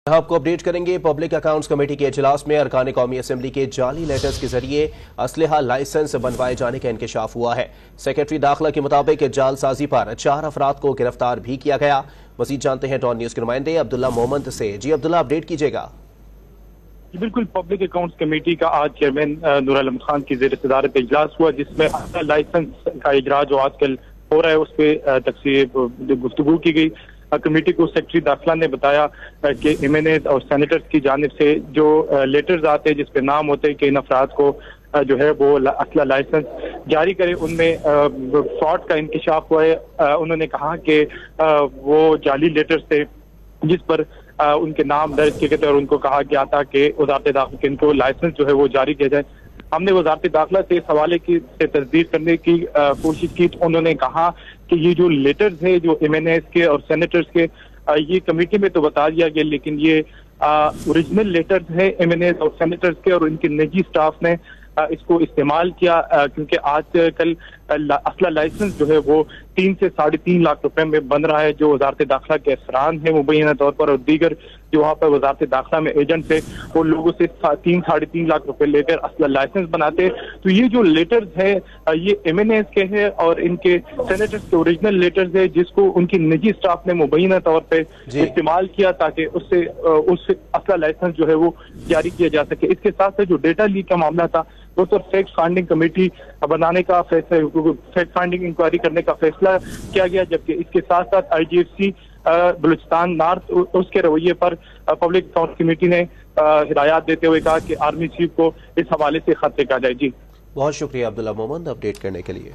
आपको अपडेट करेंगे। Public accounts committee के इजलास में अरकान कौमी असेंबली के जाली लेटर्स के जरिए असलहा लाइसेंस बनवाए जाने का इंकशाफ हुआ है। सेक्रेटरी दाखिला के मुताबिक जालसाजी पर 4 अफराद को गिरफ्तार भी किया गया। मजीद जानते हैं डॉन न्यूज के नुमाइंदे अब्दुल्ला मोहम्मद से। जी अब्दुल्ला, अपडेट कीजिएगा। बिल्कुल, पब्लिक अकाउंट्स कमेटी का आज चेयरमैन नूर आलम खान की ज़ेर सदारत इजलास हुआ, जिसमें लाइसेंस का इजरा जो आजकल हो रहा है उस पर तफसील गुफ्तगू की गई। कमेटी को सेक्रेटरी दाखिला ने बताया कि एमएनएस और सेनेटर्स की जानिब से जो लेटर्स आते हैं जिसपे नाम होते हैं कि इन अफराद को जो है वो असला लाइसेंस जारी करे, उनमें फ्रॉड का इंकशाफ हुआ है। उन्होंने कहा कि वो जाली लेटर्स थे जिस पर उनके नाम दर्ज किए गए थे और उनको कहा गया था कि वज़ारत दाखिला के इनको लाइसेंस जो है वो जारी किया जाए। हमने वज़ारत दाखिला से इस हवाले की से तस्दीक करने की कोशिश की तो उन्होंने कहा कि ये जो लेटर्स है जो एमएनएस के और सेनेटर्स के, ये कमेटी में तो बता दिया गया, लेकिन ये ओरिजिनल लेटर्स है एमएनएस और सेनेटर्स के और इनके निजी स्टाफ ने इसको इस्तेमाल किया, क्योंकि आजकल असला लाइसेंस जो है वो 3 से 3.5 लाख रुपए में बन रहा है। जो वज़ारत दाखिला के अफसरान है मुबैना तौर पर और दीगर जो वहाँ पर वज़ारत दाखिला में एजेंट है वो लोगों से 3-3.5 लाख रुपए लेकर असला लाइसेंस बनाते हैं। तो ये जो लेटर्स है ये एमएनएस के हैं और इनके सेनेटर्स के ओरिजिनल लेटर्स है, जिसको उनकी निजी स्टाफ ने मुबैना तौर पर इस्तेमाल किया ताकि उससे असला लाइसेंस जो है वो जारी किया जा सके। इसके साथ साथ जो डेटा लीक का मामला था वो तो फैक्ट फाइंडिंग कमेटी बनाने का फैसला, फैक्ट फाइंडिंग इंक्वायरी करने का फैसला किया गया, जबकि इसके साथ साथ आईजीएफसी बलूचिस्तान नॉर्थ उसके रवैये पर पब्लिक अकाउंट कमेटी ने हिदायत देते हुए कहा कि आर्मी चीफ को इस हवाले से खत लिखा जाए। जी बहुत शुक्रिया अब्दुल्ला मोहम्मद अपडेट करने के लिए।